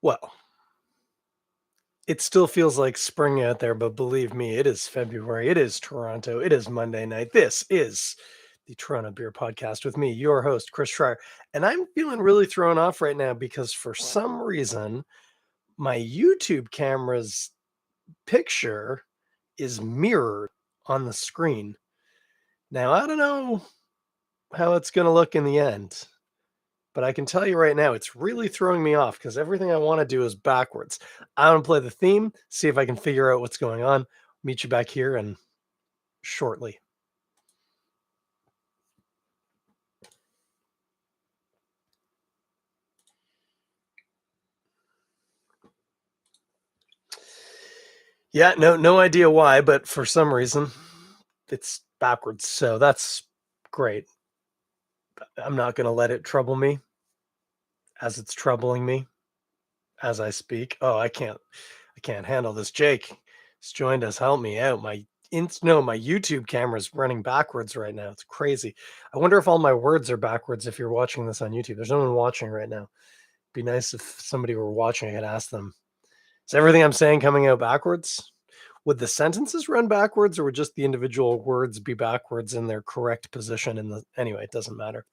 Well, it still feels like spring out there, but believe me, it is February. It is Toronto. It is Monday night. This is the Toronto Beer Podcast with me, your host, Chris Schreier. And I'm feeling really thrown off right now because for some reason, my YouTube camera's picture is mirrored on the screen. Now, I don't know how it's going to look in the end. But I can tell you right now, it's really throwing me off because everything I want to do is backwards. I want to play the theme, see if I can figure out what's going on. Meet you back here and shortly. Yeah, no idea why, but for some reason it's backwards. So that's great. I'm not going to let it trouble me as it's troubling me as I speak. Oh, I can't handle this. Jake has joined us. Help me out. My YouTube camera's running backwards right now. It's crazy. I wonder if all my words are backwards if you're watching this on YouTube. There's no one watching right now. It'd be nice if somebody were watching. I could ask them. Is everything I'm saying coming out backwards? Would the sentences run backwards or would just the individual words be backwards in their correct position anyway, it doesn't matter.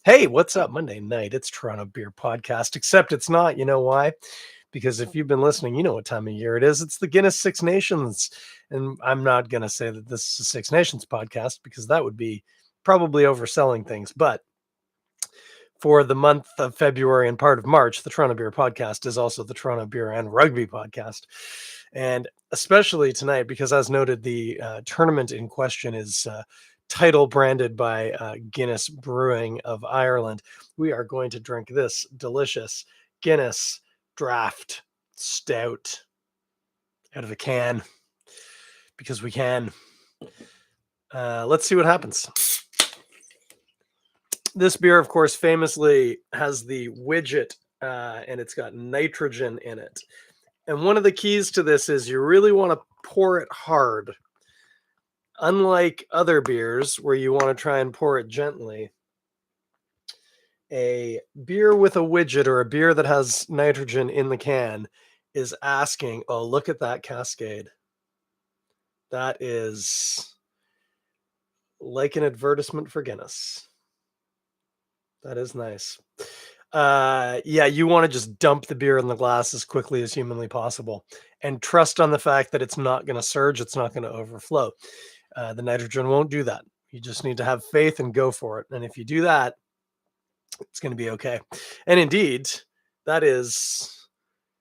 Hey, what's up? Monday night. It's Toronto Beer Podcast, except it's not. You know why? Because if you've been listening, you know what time of year it is. It's the Guinness Six Nations. And I'm not going to say that this is a Six Nations podcast because that would be probably overselling things. But for the month of February and part of March, the Toronto Beer Podcast is also the Toronto Beer and Rugby Podcast. And especially tonight, because as noted, the tournament in question is title branded by Guinness Brewing of Ireland. We are going to drink this delicious Guinness Draft Stout out of a can because we can. Let's see what happens. This beer, of course, famously has the widget and it's got nitrogen in it. And one of the keys to this is you really want to pour it hard. Unlike other beers where you want to try and pour it gently, a beer with a widget or a beer that has nitrogen in the can is asking, oh, look at that cascade. That is like an advertisement for Guinness. That is nice. Yeah, you want to just dump the beer in the glass as quickly as humanly possible and trust on the fact that it's not going to surge, it's not going to overflow. The nitrogen won't do that. You just need to have faith and go for it. And if you do that, it's going to be okay. And indeed, that is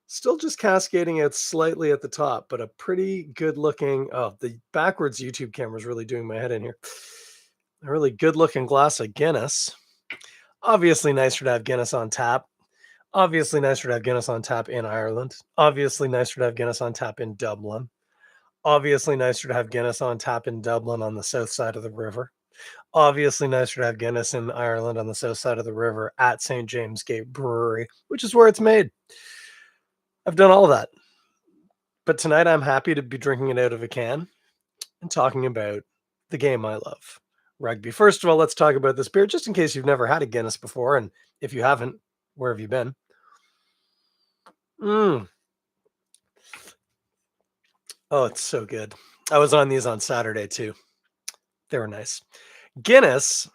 still just cascading out slightly at the top, but a pretty good looking. Oh, the backwards YouTube camera is really doing my head in here. A really good looking glass of Guinness. Obviously, nicer to have Guinness on tap. Obviously, nicer to have Guinness on tap in Ireland. Obviously, nicer to have Guinness on tap in Dublin. Obviously, nicer to have Guinness on tap in Dublin on the south side of the river. Obviously, nicer to have Guinness in Ireland on the south side of the river at St. James Gate Brewery, which is where it's made. I've done all of that. But tonight, I'm happy to be drinking it out of a can and talking about the game I love, rugby. First of all, let's talk about this beer, just in case you've never had a Guinness before. And if you haven't, where have you been? Oh, it's so good. I was on these on Saturday too. They were nice. Guinness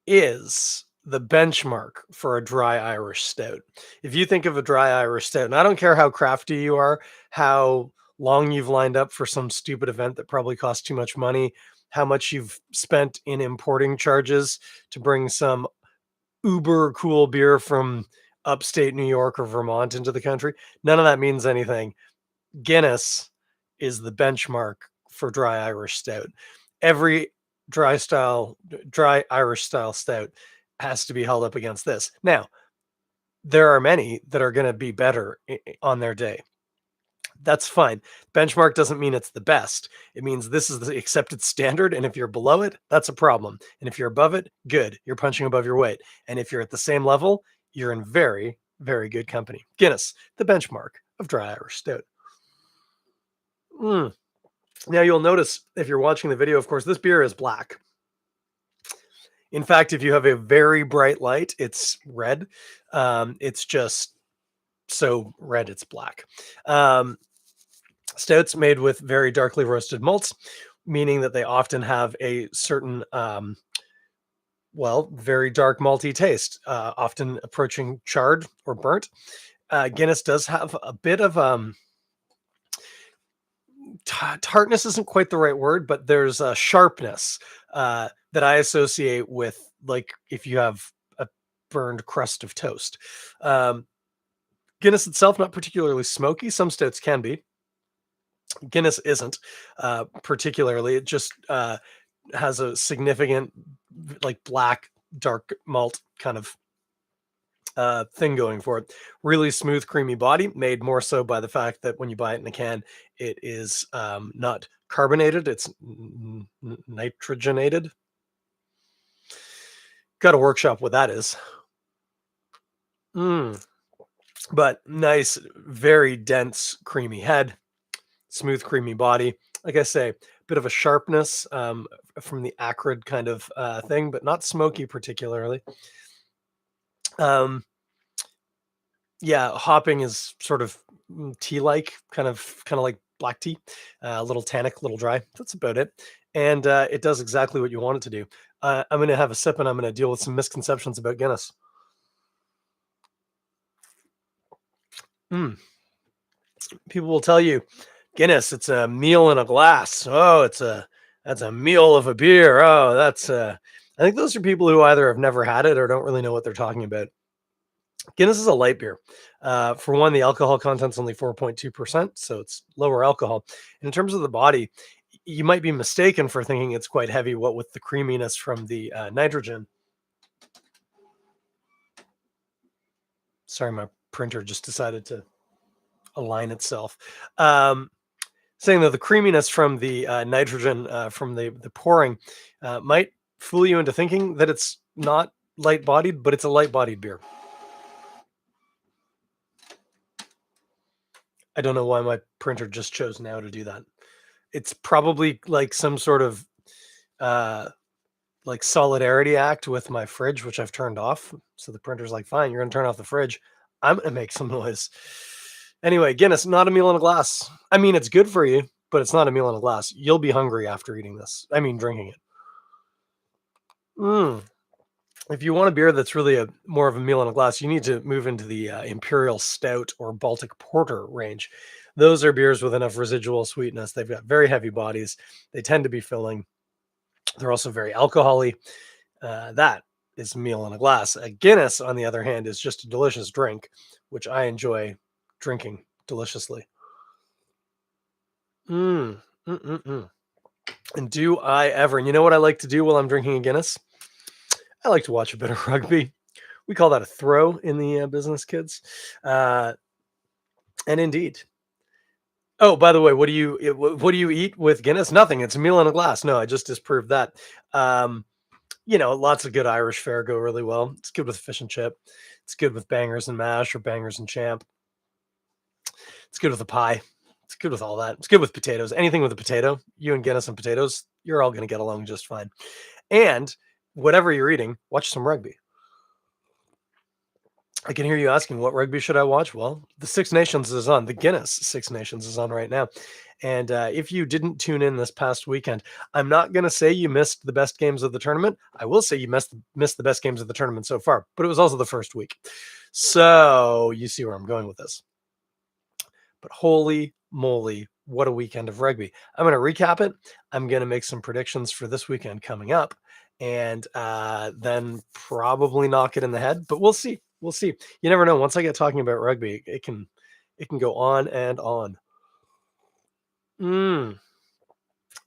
is the benchmark for a dry Irish stout. If you think of a dry Irish stout, and I don't care how crafty you are, how long you've lined up for some stupid event that probably costs too much money, how much you've spent in importing charges to bring some uber cool beer from upstate New York or Vermont into the country, none of that means anything. Guinness is the benchmark for dry Irish stout. Every dry Irish style stout has to be held up against this. Now, there are many that are going to be better on their day. That's fine. Benchmark doesn't mean it's the best. It means this is the accepted standard. And if you're below it, that's a problem. And if you're above it, good. You're punching above your weight. And if you're at the same level, you're in very, very good company. Guinness, the benchmark of dry Irish stout. Now you'll notice if you're watching the video, of course, this beer is black. In fact, if you have a very bright light, it's red. It's just so red it's black. Um, Stouts made with very darkly roasted malts, meaning that they often have a certain, well, very dark malty taste, often approaching charred or burnt. Guinness does have a bit of tartness isn't quite the right word, but there's a sharpness that I associate with, like, if you have a burned crust of toast. Um, Guinness itself not particularly smoky. Some stouts can be. Guinness isn't particularly. It just has a significant, like, black dark malt kind of thing going for it. Really smooth, creamy body, made more so by the fact that when you buy it in a can, it is not carbonated, it's nitrogenated. Got a workshop what that is. Mm. But nice, very dense, creamy head, smooth, creamy body. Like I say, bit of a sharpness from the acrid kind of thing, but not smoky particularly. Um, Yeah, hopping is sort of tea-like, kind of like black tea, a little tannic, a little dry. That's about it, and it does exactly what you want it to do. I'm gonna have a sip, and I'm gonna deal with some misconceptions about Guinness. Mm. People will tell you, Guinness, it's a meal in a glass. Oh, that's a meal of a beer. Oh, that's I think those are people who either have never had it or don't really know what they're talking about. Guinness is a light beer. For one, the alcohol content's only 4.2%, so it's lower alcohol. And in terms of the body, you might be mistaken for thinking it's quite heavy, what with the creaminess from the nitrogen. Sorry, my printer just decided to align itself. Um, Saying that the creaminess from the nitrogen from the pouring might fool you into thinking that it's not light bodied, but it's a light bodied beer. I don't know why my printer just chose now to do that. It's probably like some sort of uh like solidarity act with my fridge, which I've turned off. So the printer's like, fine, you're gonna turn off the fridge. I'm gonna make some noise. Anyway, Guinness, not a meal in a glass. I mean, it's good for you, but it's not a meal in a glass. You'll be hungry after eating this. I mean, drinking it. Mm. If you want a beer that's really a more of a meal in a glass, you need to move into the Imperial Stout or Baltic Porter range. Those are beers with enough residual sweetness. They've got very heavy bodies. They tend to be filling. They're also very alcoholy. That is a meal in a glass. A Guinness, on the other hand, is just a delicious drink, which I enjoy drinking deliciously. Mm, mm, mm, mm. And do I ever? And you know what I like to do while I'm drinking a Guinness? I like to watch a bit of rugby. We call that a throw in the business, kids. Uh, and indeed. Oh, by the way, what do you eat with Guinness? Nothing. It's a meal in a glass. No, I just disproved that. Um, lots of good Irish fare go really well. It's good with fish and chip. It's good with bangers and mash or bangers and champ. It's good with a pie. It's good with all that. It's good with potatoes. Anything with a potato, you and Guinness and potatoes, you're all going to get along just fine. And whatever you're eating, watch some rugby. I can hear you asking, what rugby should I watch? Well, the Six Nations is on. The Guinness Six Nations is on right now. And if you didn't tune in this past weekend, I'm not going to say you missed the best games of the tournament. I will say you missed the best games of the tournament so far, but it was also the first week. So you see where I'm going with this. But holy moly, what a weekend of rugby. I'm going to recap it. I'm going to make some predictions for this weekend coming up and then probably knock it in the head, but we'll see. We'll see. You never know. Once I get talking about rugby, it can go on and on. Mm.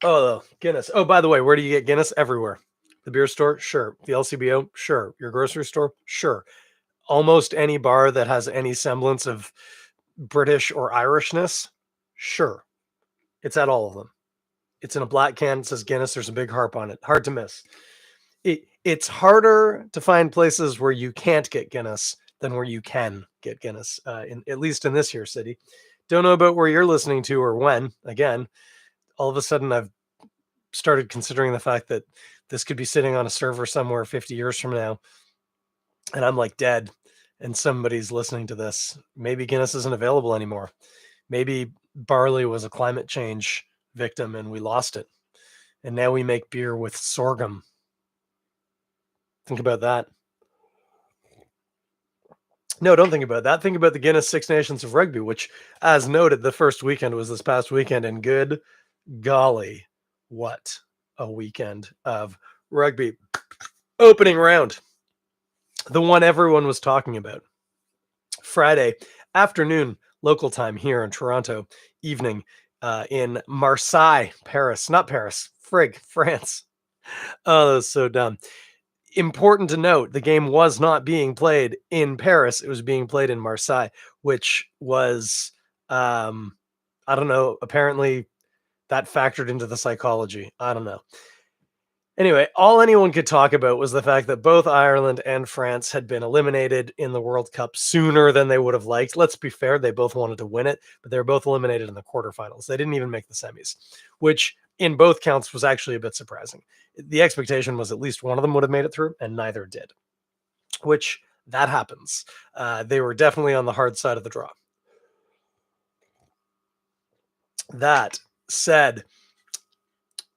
Oh, Guinness. Oh, by the way, where do you get Guinness? Everywhere. The beer store? Sure. The LCBO? Sure. Your grocery store? Sure. Almost any bar that has any semblance of British or Irishness? Sure. It's at all of them. It's in a black can. It says Guinness. There's a big harp on it. Hard to miss. It's harder to find places where you can't get Guinness than where you can get Guinness, at least in this here city. Don't know about where you're listening to or when. Again, all of a sudden I've started considering the fact that This could be sitting on a server somewhere 50 years from now, and I'm like dead, and somebody's listening to this. Maybe Guinness isn't available anymore. Maybe barley was a climate change victim and we lost it. And now we make beer with sorghum. Think about that. No, don't think about that. Think about the Guinness Six Nations of Rugby, which, as noted, the first weekend was this past weekend. And good golly, what a weekend of rugby. Opening round, the one everyone was talking about. Friday afternoon, local time here in Toronto, evening in Marseille, Paris. Not Paris, frig, France. Oh, that was so dumb. Important to note, the game was not being played in Paris. It was being played in Marseille, which was, I don't know, apparently that factored into the psychology. I don't know. Anyway, all anyone could talk about was the fact that both Ireland and France had been eliminated in the World Cup sooner than they would have liked. Let's be fair, they both wanted to win it, but they were both eliminated in the quarterfinals. They didn't even make the semis, which in both counts was actually a bit surprising. The expectation was at least one of them would have made it through, and neither did, which that happens. They were definitely on the hard side of the draw. That said,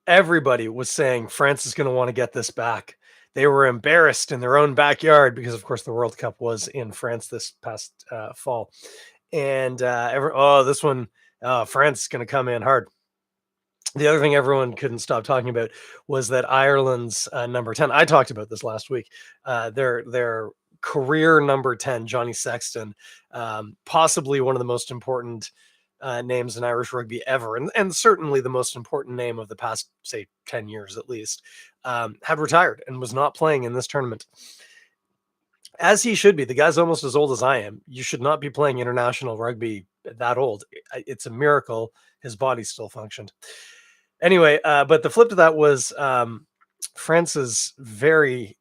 everybody was saying France is going to want to get this back. They were embarrassed in their own backyard because, of course, the World Cup was in France this past fall. And this one, France is going to come in hard. The other thing everyone couldn't stop talking about was that Ireland's number 10, I talked about this last week, their career number 10, Johnny Sexton, possibly one of the most important names in Irish rugby ever, and certainly the most important name of the past, say, 10 years at least, had retired and was not playing in this tournament. As he should be. The guy's almost as old as I am. You should not be playing international rugby that old. It's a miracle his body still functioned. Anyway, but the flip to that was France's very,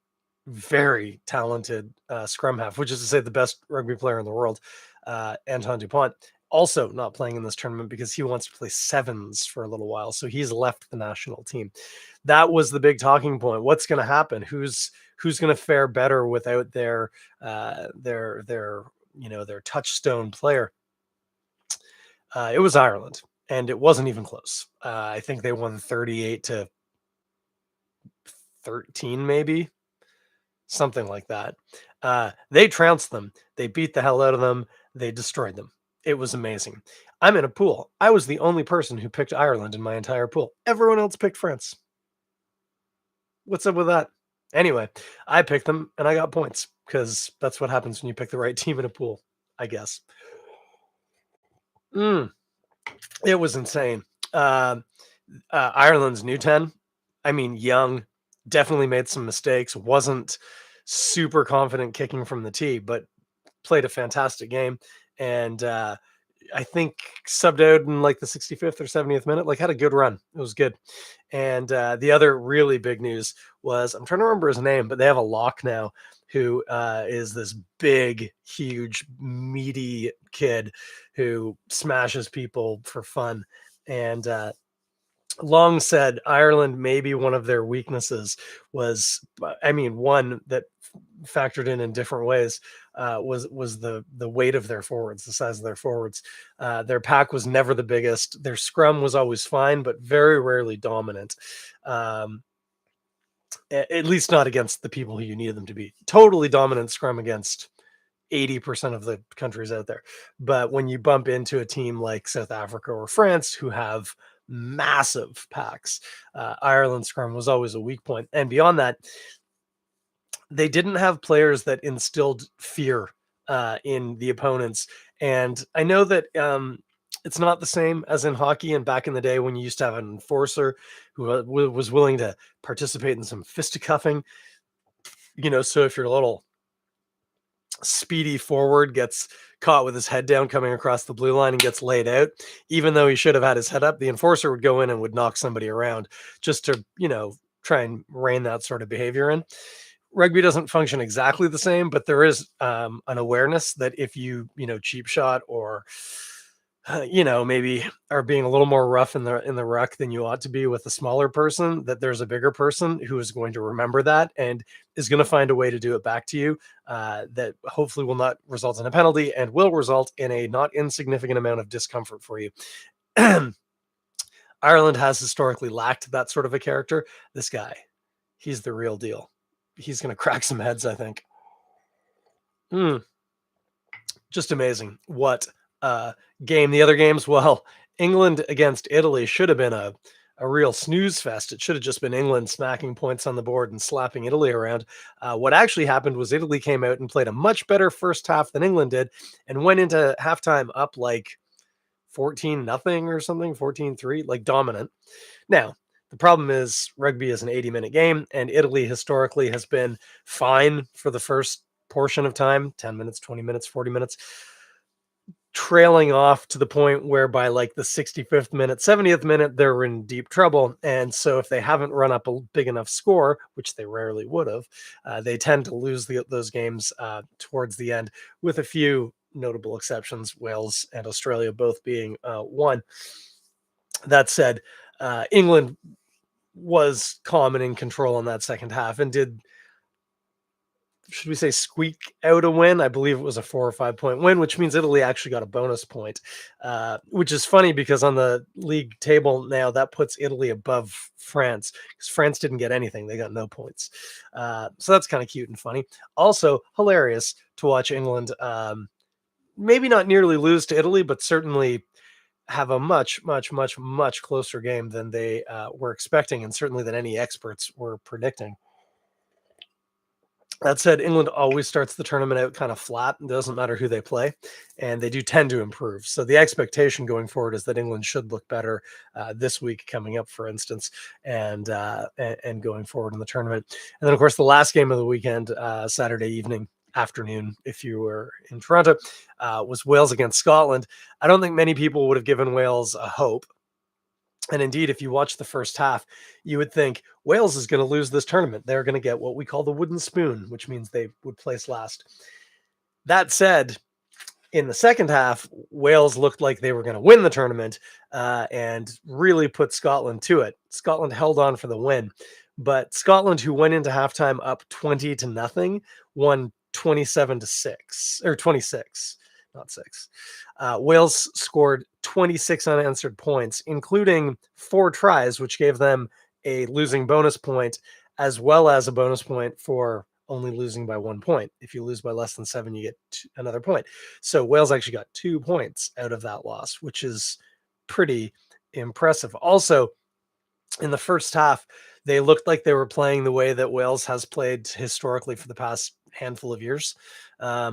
very talented scrum half, which is to say the best rugby player in the world, Antoine Dupont, also not playing in this tournament because he wants to play sevens for a little while. So he's left the national team. That was the big talking point. What's going to happen? Who's going to fare better without their touchstone player? It was Ireland, and it wasn't even close. I think they won 38-13, maybe something like that. They trounced them. They beat the hell out of them. They destroyed them. It was amazing. I'm in a pool. I was the only person who picked Ireland in my entire pool. Everyone else picked France. What's up with that? Anyway, I picked them and I got points because that's what happens when you pick the right team in a pool, I guess. It was insane. Ireland's new 10, I mean, young, definitely made some mistakes, wasn't super confident kicking from the tee, but played a fantastic game. And I think subbed out in like the 65th or 70th minute, like had a good run. It was good. And the other really big news was, I'm trying to remember his name, but they have a lock now who is this big, huge, meaty kid who smashes people for fun. And Long said Ireland, maybe one of their weaknesses was, one that factored in different ways, was the weight of their forwards, the size of their forwards. Their pack was never the biggest. Their scrum was always fine, but very rarely dominant. At least not against the people who you needed them to be. Totally dominant scrum against 80% of the countries out there. But when you bump into a team like South Africa or France, who have massive packs, Ireland's scrum was always a weak point. And beyond that, they didn't have players that instilled fear in the opponents. And I know that it's not the same as in hockey and back in the day when you used to have an enforcer who was willing to participate in some fisticuffing. So if your little speedy forward gets caught with his head down coming across the blue line and gets laid out, even though he should have had his head up, the enforcer would go in and would knock somebody around just to, try and rein that sort of behavior in. Rugby doesn't function exactly the same, but there is an awareness that if you, cheap shot or maybe are being a little more rough in the ruck than you ought to be with a smaller person, that there's a bigger person who is going to remember that and is going to find a way to do it back to you, that hopefully will not result in a penalty and will result in a not insignificant amount of discomfort for you. Ireland has historically lacked that sort of a character. This guy, he's the real deal. He's going to crack some heads, I think. Mm, just amazing. What game. The other games, well, England against Italy should have been a real snooze fest. It should have just been England smacking points on the board and slapping Italy around. What actually happened was Italy came out and played a much better first half than England did and went into halftime up like 14 nothing or something, 14-3, like dominant. Now, the problem is rugby is an 80-minute game, and Italy historically has been fine for the first portion of time, 10 minutes, 20 minutes, 40 minutes, trailing off to the point where by like the 65th minute, 70th minute, they're in deep trouble. And so if they haven't run up a big enough score, which they rarely would have, they tend to lose those games towards the end, with a few notable exceptions, Wales and Australia both being one. That said, England was calm and in control in that second half and did, should we say, squeak out a win. I believe it was a 4 or 5 point win, which means Italy actually got a bonus point, which is funny because on the league table now that puts Italy above France, because France didn't get anything. They got no points. So that's kind of cute and funny. Also hilarious to watch England, maybe not nearly lose to Italy, but certainly have a much, much, much, much closer game than they were expecting, and certainly than any experts were predicting. That said, England always starts the tournament out kind of flat. It doesn't matter who they play, and they do tend to improve. So the expectation going forward is that England should look better this week coming up, for instance, and going forward in the tournament. And then, of course, the last game of the weekend, Saturday evening, afternoon, if you were in Toronto, was Wales against Scotland. I don't think many people would have given Wales a hope. And indeed, if you watch the first half, you would think Wales is going to lose this tournament. They're going to get what we call the wooden spoon, which means they would place last. That said, in the second half, Wales looked like they were going to win the tournament and really put Scotland to it. Scotland held on for the win, but Scotland, who went into halftime up 20-0, won 27-6 or 26, not 6. Wales scored 26 unanswered points, including 4 tries, which gave them a losing bonus point, as well as a bonus point for only losing by 1 point. If you lose by less than 7, you get another point. So Wales actually got 2 points out of that loss, which is pretty impressive. Also, in the first half, they looked like they were playing the way that Wales has played historically for the past handful of years. A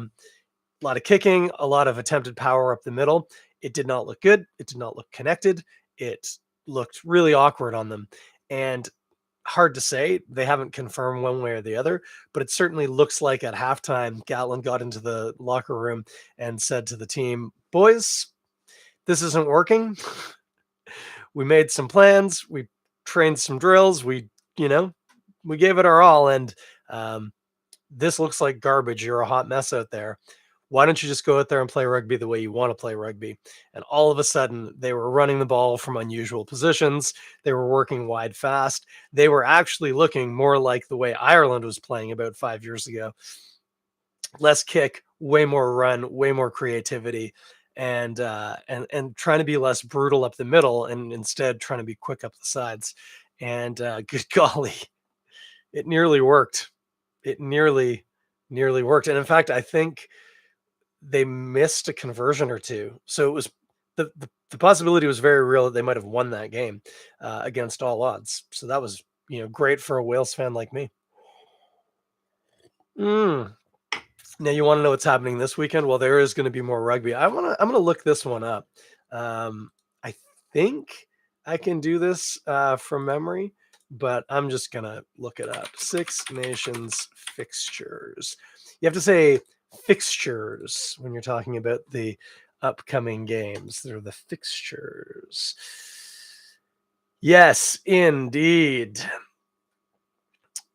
lot of kicking, a lot of attempted power up the middle. It did not look good. It did not look connected. It looked really awkward on them. And hard to say. They haven't confirmed one way or the other, but it certainly looks like at halftime, Gatlin got into the locker room and said to the team, boys, this isn't working. We made some plans. We trained some drills. We gave it our all. And this looks like garbage. You're a hot mess out there. Why don't you just go out there and play rugby the way you want to play rugby? And all of a sudden, they were running the ball from unusual positions. They were working wide fast. They were actually looking more like the way Ireland was playing about 5 years ago. Less kick, way more run, way more creativity, and trying to be less brutal up the middle, and instead trying to be quick up the sides. And good golly, it nearly worked. It nearly worked. And in fact, I think they missed a conversion or two. So it was the possibility was very real that they might have won that game against all odds. So that was, great for a Wales fan like me. Mm. Now you want to know what's happening this weekend? Well, there is going to be more rugby. I'm gonna look this one up. I think I can do this from memory, but I'm just gonna look it up. Six Nations fixtures. You have to say fixtures when you're talking about the upcoming games. They're the fixtures. Yes, indeed.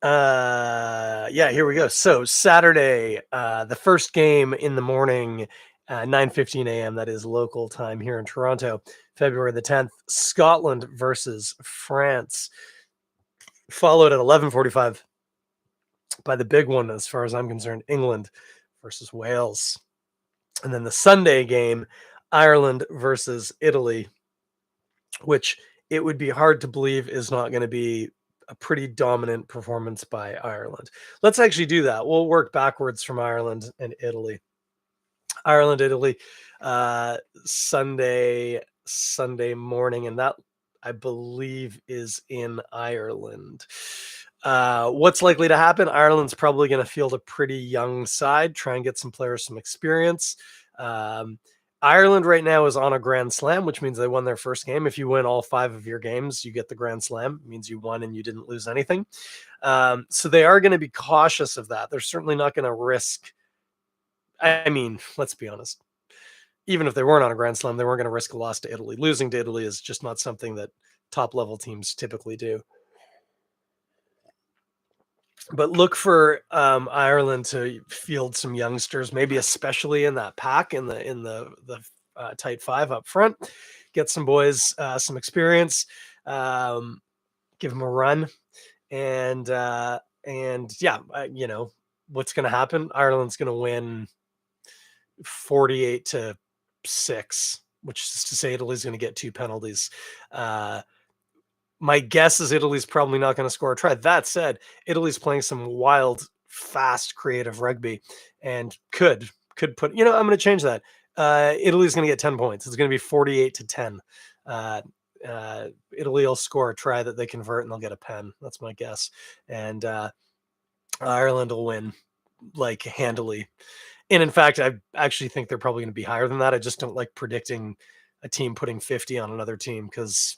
Yeah, here we go. So Saturday, the first game in the morning 9:15 a.m. That is local time here in Toronto, February the 10th. Scotland versus France, followed at 11:45 by the big one, as far as I'm concerned, England versus Wales. And then the Sunday game, Ireland versus Italy, which it would be hard to believe is not going to be a pretty dominant performance by Ireland. Let's actually do that. We'll work backwards from Ireland and Italy. Ireland, Italy, uh, Sunday morning, and that I believe is in Ireland. What's likely to happen? Ireland's probably going to field a pretty young side, try and get some players some experience. Um, Ireland right now is on a grand slam, which means they won their first game. If you win all 5 of your games, you get the grand slam. It means you won and you didn't lose anything. So they are going to be cautious of that. They're certainly not going to risk. I mean, let's be honest. Even if they weren't on a grand slam, they weren't going to risk a loss to Italy. Losing to Italy is just not something that top level teams typically do. But look for Ireland to field some youngsters, maybe especially in that pack in the tight five up front. Get some boys some experience, give them a run, and yeah, what's going to happen? Ireland's going to win 48-6, which is to say Italy's going to get 2 penalties. Uh, my guess is Italy's probably not going to score a try. That said, Italy's playing some wild, fast, creative rugby, and could put. I'm going to change that. Italy's going to get 10 points. It's going to be 48-10. Uh, Italy will score a try that they convert, and they'll get a pen. That's my guess. And Ireland will win like handily. And in fact, I actually think they're probably going to be higher than that. I just don't like predicting a team putting 50 on another team because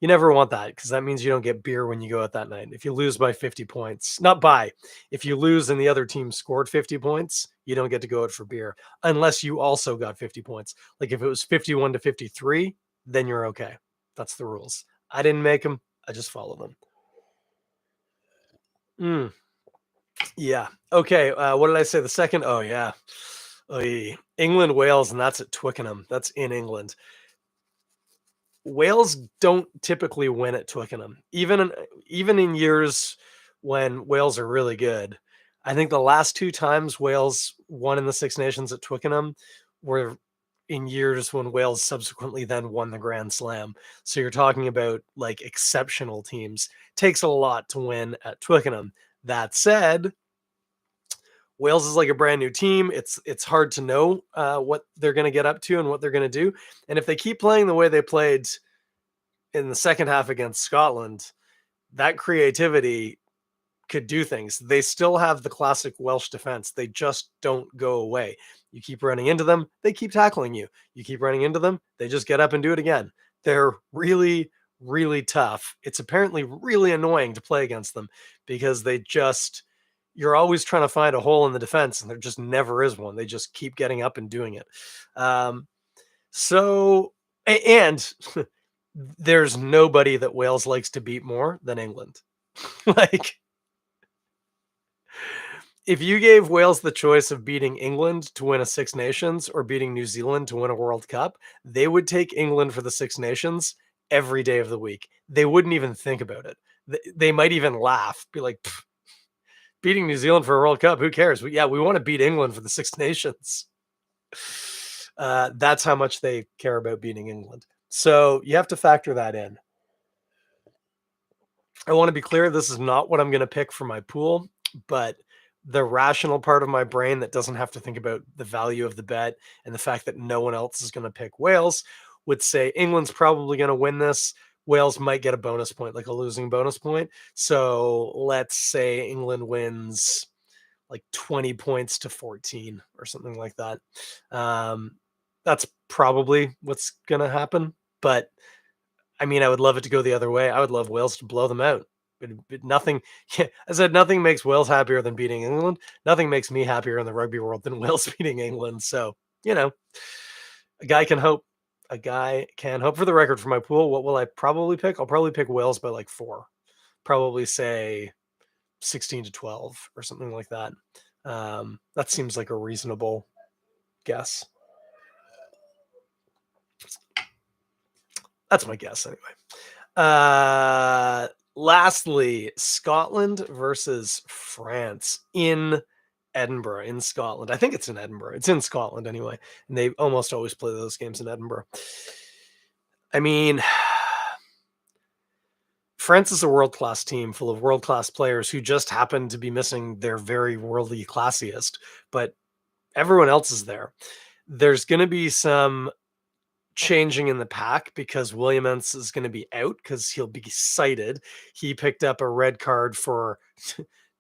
you never want that, because that means you don't get beer when you go out that night. If you lose by 50 points, not by, if you lose and the other team scored 50 points, you don't get to go out for beer unless you also got 50 points. Like if it was 51-53, then you're okay. That's the rules. I didn't make them. I just follow them. Mm, yeah. Okay. What did I say? The second? Oh, yeah. Oy. England, Wales, and that's at Twickenham. That's in England. Wales don't typically win at Twickenham, even in years when Wales are really good. I think the last 2 times Wales won in the Six Nations at Twickenham were in years when Wales subsequently then won the Grand Slam. So you're talking about like exceptional teams. Takes a lot to win at Twickenham. That said, Wales is like a brand new team. It's hard to know what they're going to get up to and what they're going to do. And if they keep playing the way they played in the second half against Scotland, that creativity could do things. They still have the classic Welsh defense. They just don't go away. You keep running into them, they keep tackling you. You keep running into them, they just get up and do it again. They're really, really tough. It's apparently really annoying to play against them because you're always trying to find a hole in the defense and there just never is one. They just keep getting up and doing it. So, and there's nobody that Wales likes to beat more than England. Like, if you gave Wales the choice of beating England to win a Six Nations or beating New Zealand to win a World Cup, they would take England for the Six Nations every day of the week. They wouldn't even think about it. They might even laugh, be like, beating New Zealand for a World Cup, who cares? We want to beat England for the Six Nations. That's how much they care about beating England. So you have to factor that in. I want to be clear, this is not what I'm going to pick for my pool, but the rational part of my brain that doesn't have to think about the value of the bet and the fact that no one else is going to pick Wales would say England's probably going to win this. Wales might get a bonus point, like a losing bonus point. So let's say England wins like 20 points to 14 or something like that. That's probably what's going to happen. But I mean, I would love it to go the other way. I would love Wales to blow them out. But nothing, yeah, I said nothing makes Wales happier than beating England. Nothing makes me happier in the rugby world than Wales beating England. So, a guy can hope. A guy can hope. For the record, for my pool, what will I probably pick? I'll probably pick Wales by like 4. Probably say 16-12 or something like that. That seems like a reasonable guess. That's my guess anyway. Lastly, Scotland versus France in Edinburgh, in Scotland. I think it's in Edinburgh. It's in Scotland anyway, and they almost always play those games in Edinburgh. I mean, France is a world-class team full of world-class players who just happen to be missing their very worldly classiest, but everyone else is there. There's going to be some changing in the pack because Williamens is going to be out because he'll be cited. He picked up a red card for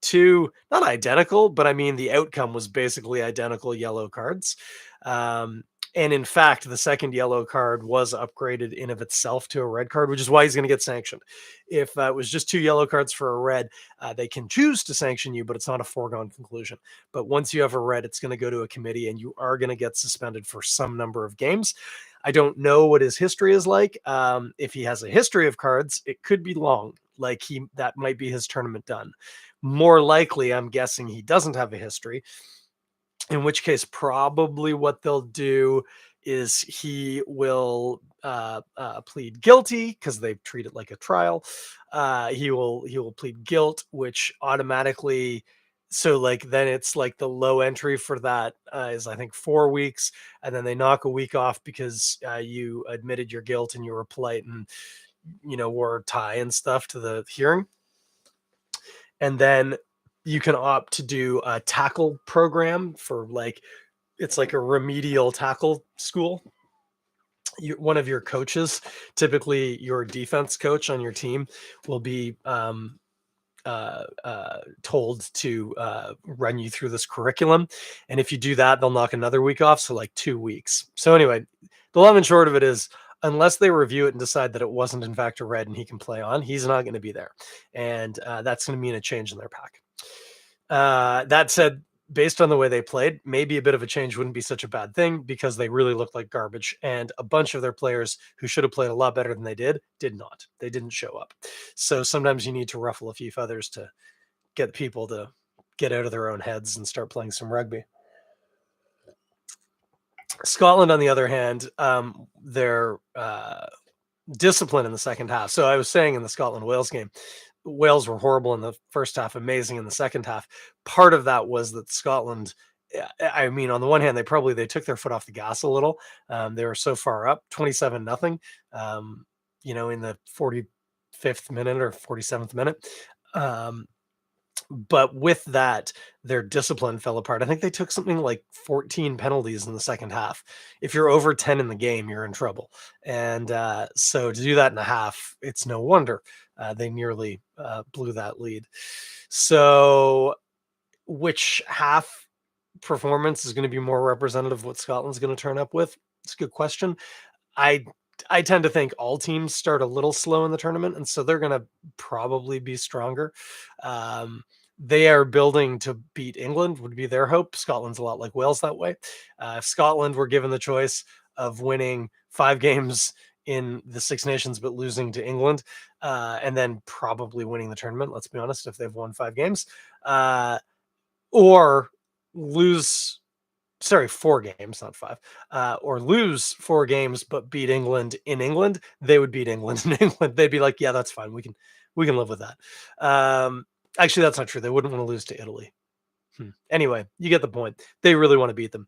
two, not identical, but I mean, the outcome was basically identical yellow cards. Um, and in fact, the second yellow card was upgraded in of itself to a red card, which is why he's going to get sanctioned. If it was just two yellow cards for a red, they can choose to sanction you, but it's not a foregone conclusion. But once you have a red, it's going to go to a committee and you are going to get suspended for some number of games. I don't know what his history is like. If he has a history of cards, it could be long. Like that might be his tournament done. More likely, I'm guessing he doesn't have a history. In which case, probably what they'll do is he will plead guilty because they treat it like a trial. He will plead guilt, which automatically, so like then it's like the low entry for that is I think 4 weeks, and then they knock a week off because you admitted your guilt and you were polite and wore a tie and stuff to the hearing, and then you can opt to do a tackle program for like it's like a remedial tackle school. One of your coaches, typically your defense coach on your team, will be told to run you through this curriculum. And if you do that, they'll knock another week off. So, like 2 weeks. So, anyway, the long and short of it is, unless they review it and decide that it wasn't, in fact, a red and he can play on, he's not going to be there. And that's going to mean a change in their pack. That said, based on the way they played, maybe a bit of a change wouldn't be such a bad thing because they really looked like garbage. And a bunch of their players who should have played a lot better than they did not. They didn't show up. So sometimes you need to ruffle a few feathers to get people to get out of their own heads and start playing some rugby. Scotland, on the other hand, their discipline in the second half. So I was saying in the Scotland-Wales game, Wales were horrible in the first half, amazing in the second half. Part of that was that Scotland, I mean, on the one hand, they took their foot off the gas a little. They were so far up, 27-0, in the 45th minute or 47th minute. But with that, their discipline fell apart. I think they took something like 14 penalties in the second half. If you're over 10 in the game, you're in trouble. And so to do that in a half, it's no wonder they nearly blew that lead. So which half performance is going to be more representative of what Scotland's going to turn up with? It's a good question. I I tend to think all teams start a little slow in the tournament, and so they're going to probably be stronger. Um, they are building to beat England, would be their hope. Scotland's a lot like Wales that way. If Scotland were given the choice of winning 5 games in the Six Nations but losing to England, and then probably winning the tournament, let's be honest, if they've won 5 games, or lose 4 games, not 5, or lose 4 games but beat England in England, they would beat England in England. They'd be like, yeah, that's fine. We can live with that. Actually, that's not true. They wouldn't want to lose to Italy. Anyway, you get the point. They really want to beat them.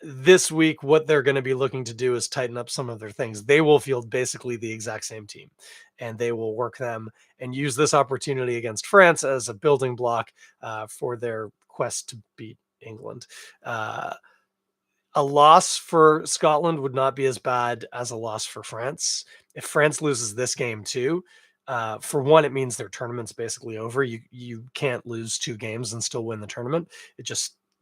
This week, what they're going to be looking to do is tighten up some of their things. They will field basically the exact same team, and they will work them and use this opportunity against France as a building block for their quest to beat England. A loss for Scotland would not be as bad as a loss for France. If France loses this game too, for one, it means their tournament's basically over. You can't lose 2 games and still win the tournament.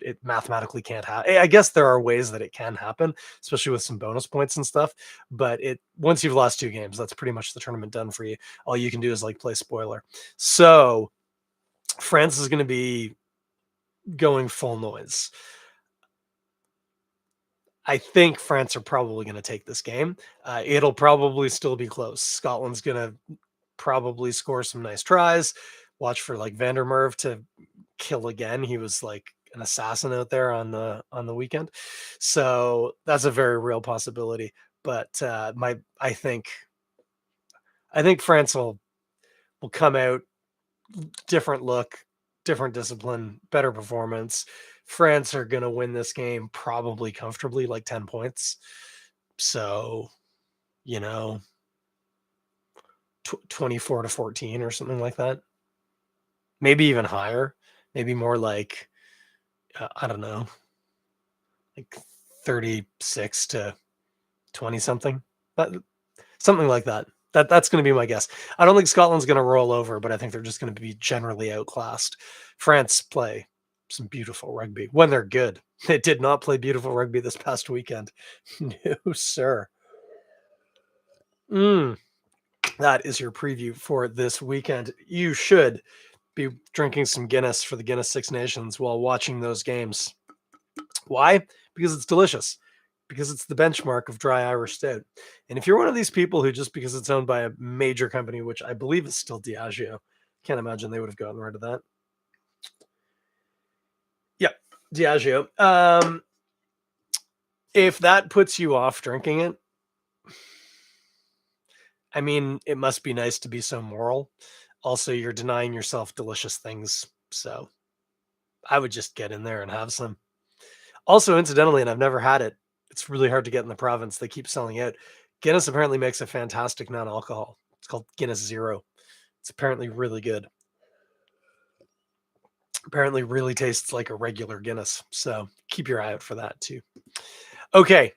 It mathematically can't happen. I guess there are ways that it can happen, especially with some bonus points and stuff. But once you've lost 2 games, that's pretty much the tournament done for you. All you can do is like play spoiler. So France is going to be going full noise. I think France are probably going to take this game. It'll probably still be close. Scotland's going to probably score some nice tries. Watch for like Van der Merwe to kill again. He was like an assassin out there on the weekend. So that's a very real possibility. But I think I think France will come out different look, different discipline, better performance. France are going to win this game probably comfortably, like 10 points. So, you know, 24-14 or something like that. Maybe even higher. Maybe more like, I don't know, like 36 to 20 something. Something like that. That's going to be my guess. I don't think Scotland's going to roll over, but I think they're just going to be generally outclassed. France play some beautiful rugby when they're good. They did not play beautiful rugby this past weekend. No, sir. That is your preview for this weekend. You should be drinking some Guinness for the Guinness Six Nations while watching those games. Why? Because it's delicious. Because it's the benchmark of dry Irish stout. And if you're one of these people who just because it's owned by a major company, which I believe is still Diageo, can't imagine they would have gotten rid of that. Yeah, Diageo. If that puts you off drinking it, I mean, it must be nice to be so moral. Also, you're denying yourself delicious things. So I would just get in there and have some. Also, incidentally, and I've never had it, it's really hard to get in the province. They keep selling out. Guinness apparently makes a fantastic non-alcohol. It's called Guinness Zero. It's apparently really good. Apparently really tastes like a regular Guinness. So keep your eye out for that too. Okay.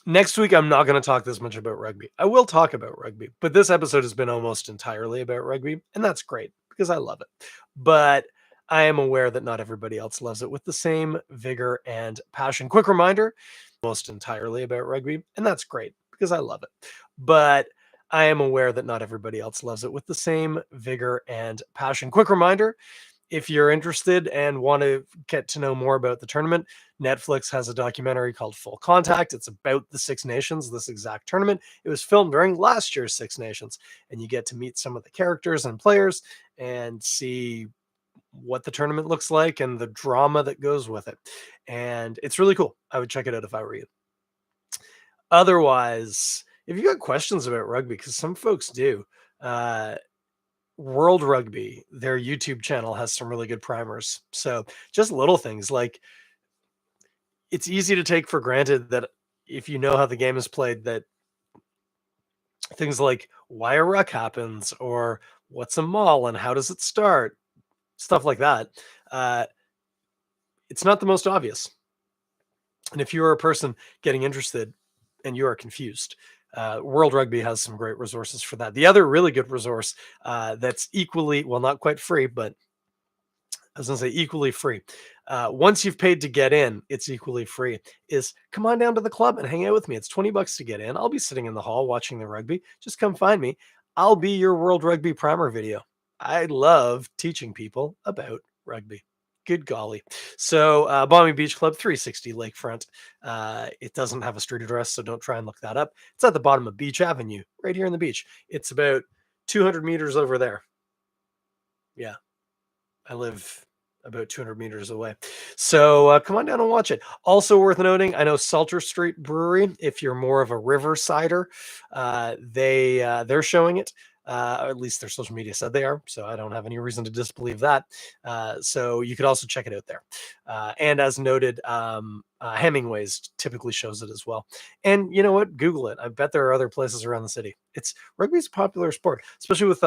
Next week, I'm not going to talk this much about rugby. I will talk about rugby, but this episode has been almost entirely about rugby, and that's great because I love it. But I am aware that not everybody else loves it with the same vigor and passion. Quick reminder, almost entirely about rugby, and that's great because I love it. But I am aware that not everybody else loves it with the same vigor and passion. Quick reminder, if you're interested and want to get to know more about the tournament, Netflix has a documentary called Full Contact. It's about the Six Nations, this exact tournament. It was filmed during last year's Six Nations, and you get to meet some of the characters and players and see what the tournament looks like and the drama that goes with it. And it's really cool. I would check it out if I were you. Otherwise, if you got questions about rugby, because some folks do, World Rugby, their YouTube channel has some really good primers. So just little things like it's easy to take for granted that if you know how the game is played, that things like why a ruck happens or what's a maul and how does it start, stuff like that. Uh, it's not the most obvious. And if you're a person getting interested and you are confused, World Rugby has some great resources for that. The other really good resource that's equally, well, not quite free, but I was going to say equally free. Once you've paid to get in, it's equally free. Is come on down to the club and hang out with me. It's $20 to get in. I'll be sitting in the hall watching the rugby. Just come find me. I'll be your World Rugby primer video. I love teaching people about rugby. Good golly. So, Balmy Beach Club, 360 Lakefront. It doesn't have a street address, so don't try and look that up. It's at the bottom of Beach Avenue, right here in the beach. It's about 200 meters over there. Yeah, I live about 200 meters away. So come on down and watch it. Also worth noting, I know Salter Street Brewery, if you're more of a river cider, they're showing it. Or at least their social media said they are, so I don't have any reason to disbelieve that. So you could also check it out there. And as noted, Hemingway's typically shows it as well. And you know what? Google it. I bet there are other places around the city. Rugby's a popular sport, especially with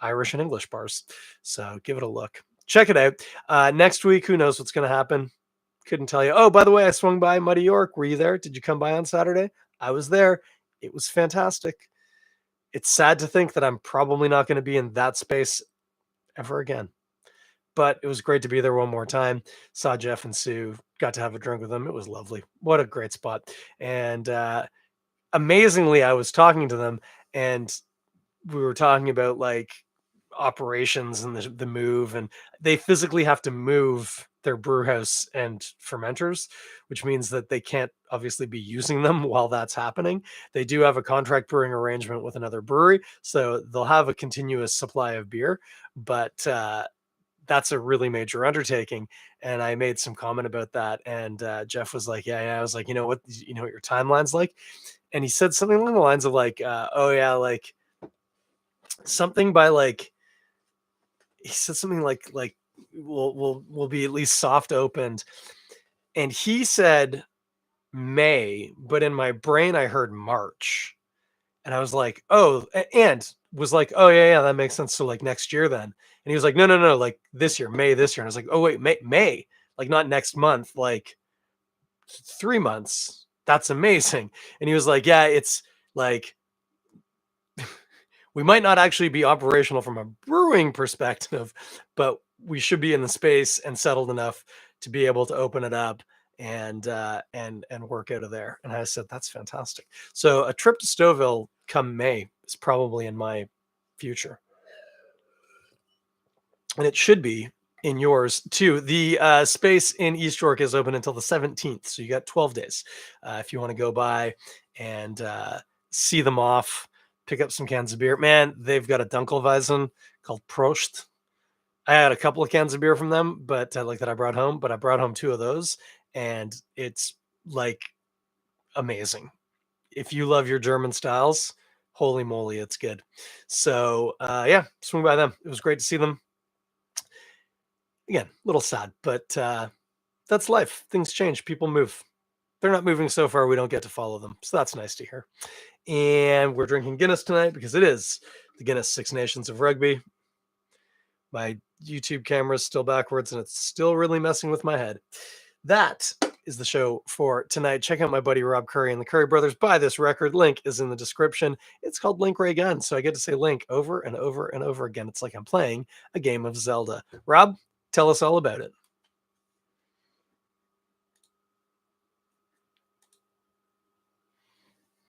Irish and English bars. So give it a look. Check it out. Next week, who knows what's going to happen? Couldn't tell you. Oh, by the way, I swung by Muddy York. Were you there? Did you come by on Saturday? I was there. It was fantastic. It's sad to think that I'm probably not going to be in that space ever again. But it was great to be there one more time. Saw Jeff and Sue, got to have a drink with them. It was lovely. What a great spot. And amazingly, I was talking to them and we were talking about like operations and the move, and they physically have to move their brew house and fermenters, which means that they can't obviously be using them while that's happening. They do have a contract brewing arrangement with another brewery, so they'll have a continuous supply of beer, but that's a really major undertaking. And I made some comment about that, and Jeff was like, yeah. I was like, you know what your timeline's like? and he said something along the lines of like, "Oh yeah, like something by like." He said something like we'll be at least soft opened, and he said May, but in my brain I heard March, and I was like, "Oh," and was like, "Oh yeah, yeah, that makes sense. So like next year then." And he was like, "No, no, no, like this year, May this year." And I was like, "Oh wait, May, like not next month, like 3 months. That's amazing." And he was like, "Yeah, it's like we might not actually be operational from a brewing perspective, but we should be in the space and settled enough to be able to open it up and work out of there." And I said, "That's fantastic." So a trip to Stouffville come May is probably in my future, and it should be in yours too. The space in East York is open until the 17th, so you got 12 days if you want to go by and see them off. Pick up some cans of beer. Man, they've got a Dunkelweizen called Prost. I had a couple of cans of beer from them, but like that I brought home. But I brought home two of those, and it's like amazing. If you love your German styles, holy moly, it's good. So yeah, swing by them. It was great to see them. Again, a little sad, but that's life. Things change. People move. They're not moving so far we don't get to follow them. So that's nice to hear. And we're drinking Guinness tonight because it is the Guinness Six Nations of Rugby. My YouTube camera is still backwards and it's still really messing with my head. That is the show for tonight. Check out my buddy Rob Currie and the Currie Brothers. Buy this record. Link is in the description. It's called Link Ray Gun. So I get to say Link over and over and over again. It's like I'm playing a game of Zelda. Rob, tell us all about it.